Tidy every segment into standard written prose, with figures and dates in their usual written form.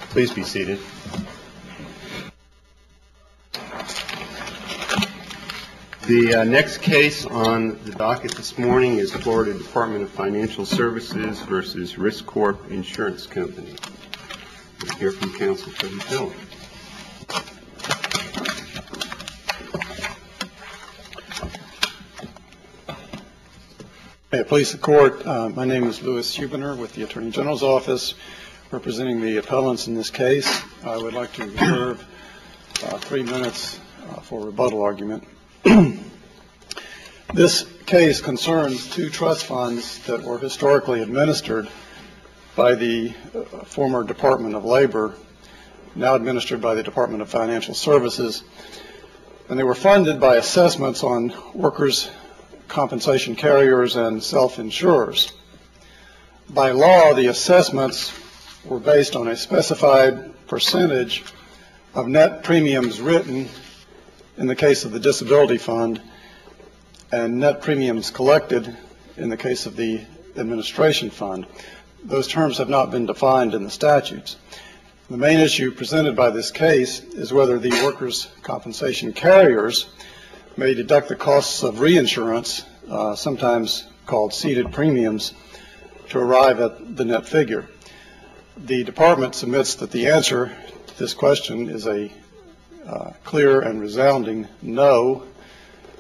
Please be seated. The next case on the docket this morning is Florida Department of Financial Services versus RISCORP Insurance Company. We'll hear from counsel for the bill. May it please the Court, my name is Louis Hubener with the Attorney General's Office, representing the appellants in this case. I would like to reserve 3 minutes for rebuttal argument. This case concerns 2 trust funds that were historically administered by the former Department of Labor, now administered by the Department of Financial Services, and they were funded by assessments on workers' compensation carriers and self-insurers. By law, the assessments were based on a specified percentage of net premiums written in the case of the disability fund and net premiums collected in the case of the administration fund. Those terms have not been defined in the statutes. The main issue presented by this case is whether the workers' compensation carriers may deduct the costs of reinsurance, sometimes called ceded premiums, to arrive at the net figure. The Department submits that the answer to this question is a clear and resounding no,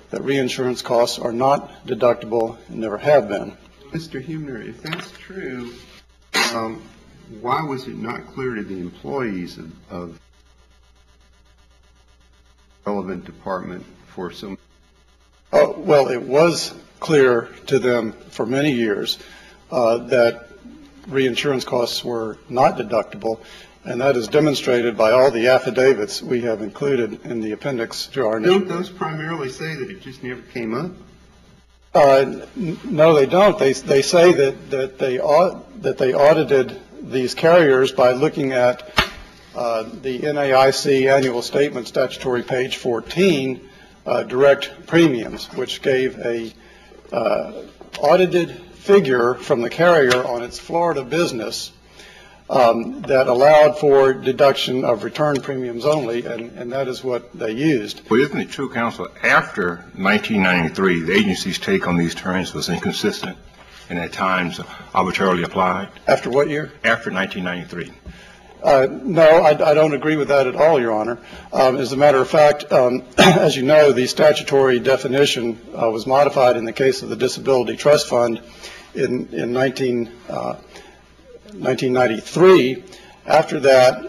that reinsurance costs are not deductible and never have been. Mr. Hubener, if that's true, why was it not clear to the employees of the relevant department for some? Well, it was clear to them for many years that reinsurance costs were not deductible, and that is demonstrated by all the affidavits we have included in the appendix to our initial. Don't those primarily say that it just never came up? No, they don't. They say that they audited these carriers by looking at the NAIC annual statement, statutory page 14, direct premiums, which gave a audited figure from the carrier on its Florida business that allowed for deduction of return premiums only, and that is what they used. Well, isn't it true, counsel, after 1993, the agency's take on these terms was inconsistent and at times arbitrarily applied? After what year? After 1993. No, I don't agree with that at all, Your Honor. As a matter of fact, as you know, the statutory definition was modified in the case of the Disability Trust Fund in 1993. After that,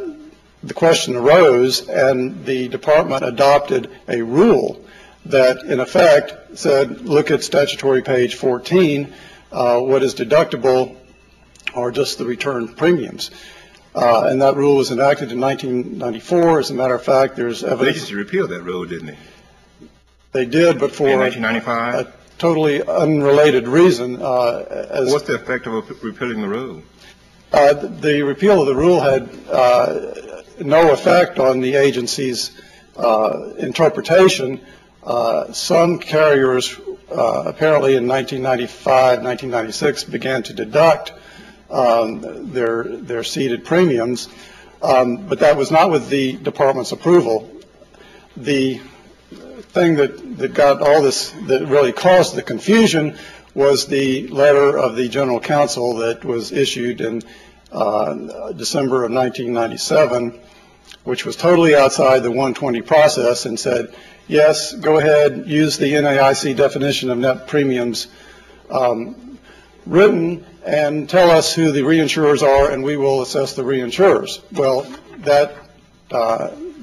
the question arose, and the Department adopted a rule that, in effect, said, look at statutory page 14, what is deductible are just the return premiums. And that rule was enacted in 1994. As a matter of fact, there's evidence. The agency repealed that rule, didn't they? They did, but for in 1995? A totally unrelated reason. What's the effect of repealing the rule? The repeal of the rule had no effect on the agency's interpretation. Some carriers, apparently in 1995, 1996, began to deduct their ceded premiums, but that was not with the Department's approval. The thing that got all this, that really caused the confusion, was the letter of the General Counsel that was issued in December of 1997, which was totally outside the 120 process and said, yes, go ahead, use the NAIC definition of net premiums written, and tell us who the reinsurers are, and we will assess the reinsurers. Well,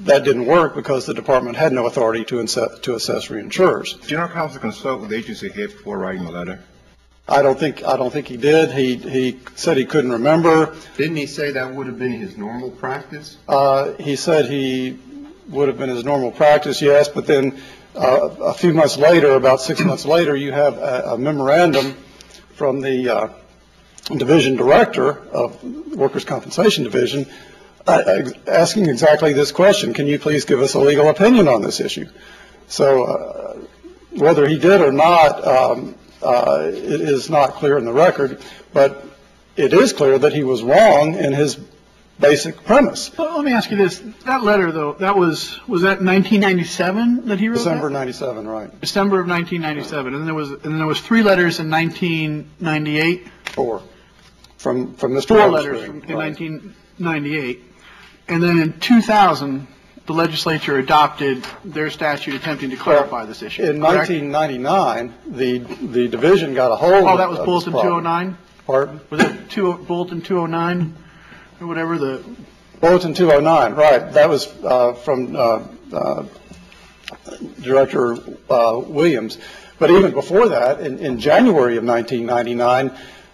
that didn't work because the Department had no authority to assess reinsurers. Did General Counsel consult with the agency head before writing the letter? I don't think he did. He said he couldn't remember. Didn't he say that would have been his normal practice? He said he would have been his normal practice, yes, but then a few months later, about 6 months later, you have a memorandum from the division director of Workers' Compensation Division asking exactly this question: can you please give us a legal opinion on this issue? So whether he did or not, it is not clear in the record, but it is clear that he was wrong in his basic premise. Well, let me ask you this. That letter, though, was that 1997 that he wrote December that? 97, right. December of 1997. And then there was 3 letters in 1998? 4. From Mr. 4 letters in Right. 1998. And then in 2000, the legislature adopted their statute attempting to clarify this issue. In correct? 1999, the division got a hold Oh, that was of Bulletin this problem. 209? Pardon? Was that Bulletin 209 or whatever the? Bulletin 209, right. That was from Director Williams. But even before that, in January of 1999,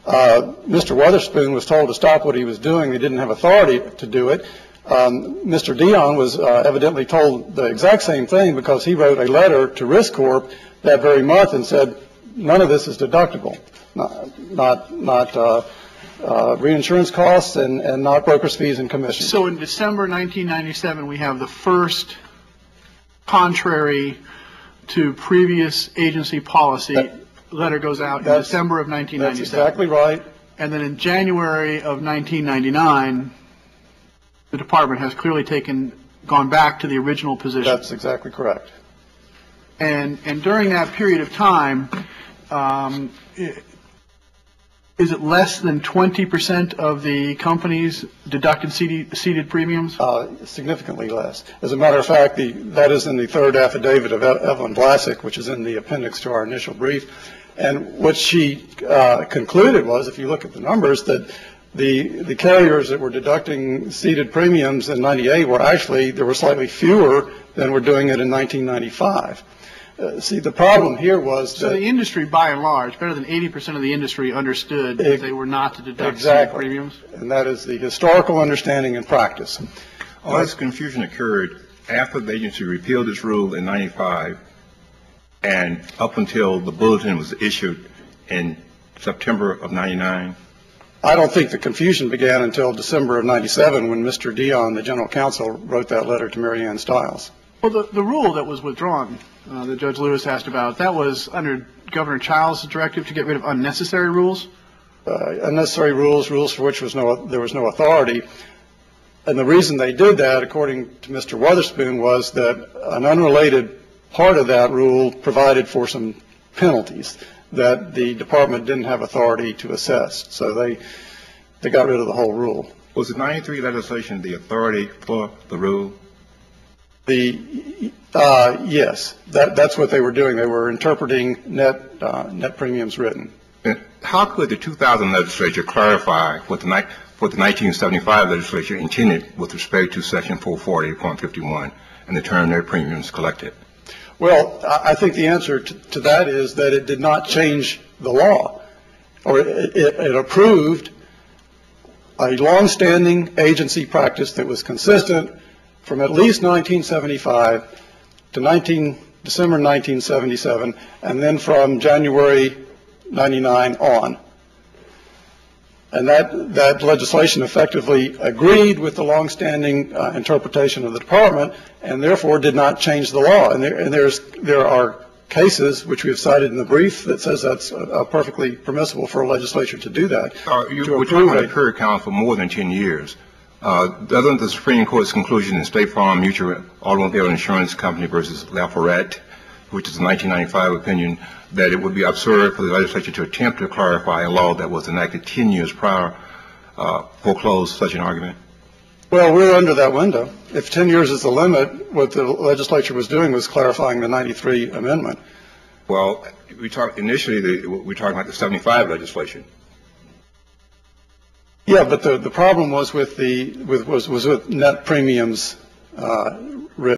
Mr. Weatherspoon was told to stop what he was doing. He didn't have authority to do it. Mr. Dion was evidently told the exact same thing because he wrote a letter to RISCORP that very month and said, none of this is deductible, not reinsurance costs and not broker's fees and commissions. So in December 1997, we have the first, contrary to previous agency policy, letter goes out in December of 1997. That's exactly right. And then in January of 1999, the department has clearly gone back to the original position. That's exactly correct. And during that period of time, is it less than 20% of the companies deducted ceded premiums? Significantly less. As a matter of fact, that is in the third affidavit of Evelyn Vlasic, which is in the appendix to our initial brief. And what she concluded was, if you look at the numbers, that the carriers that were deducting ceded premiums in 98 were actually, there were slightly fewer than were doing it in 1995. See, the problem here was that... So the industry, by and large, better than 80% of the industry understood that they were not to deduct ceded premiums? And that is the historical understanding and practice. All this confusion occurred after the agency repealed its rule in 95 and up until the bulletin was issued in September of 99. I don't think the confusion began until December of 97 when Mr. Dion, the general counsel, wrote that letter to Mary Ann Stiles. Well, the rule that was withdrawn, that Judge Lewis asked about, that was under Governor Childs' directive to get rid of unnecessary rules? Unnecessary rules for which there was no authority. And the reason they did that, according to Mr. Weatherspoon, was that an unrelated part of that rule provided for some penalties that the department didn't have authority to assess. So they got rid of the whole rule. Was the 93 legislation the authority for the rule? Yes, that's what they were doing. They were interpreting net premiums written. And how could the 2000 legislature clarify what the 1975 legislature intended with respect to Section 440.51 and the term net premiums collected? Well, I think the answer to that is that it did not change the law, or it approved a longstanding agency practice that was consistent from at least 1975 to December 1977, and then from January 99 on. And that legislation effectively agreed with the longstanding interpretation of the department, and therefore did not change the law. And there are cases, which we have cited in the brief, that says that's perfectly permissible for a legislature to do that. We're talking about a period count for more than 10 years. Other than the Supreme Court's conclusion in State Farm Mutual Automobile Insurance Company versus Lafayette, which is a 1995 opinion, that it would be absurd for the legislature to attempt to clarify a law that was enacted 10 years prior, foreclose such an argument? Well, we're under that window. If 10 years is the limit, what the legislature was doing was clarifying the 93 amendment. Well, we talked initially, we're talking about the 75 legislation. Yeah, but the problem was with net premiums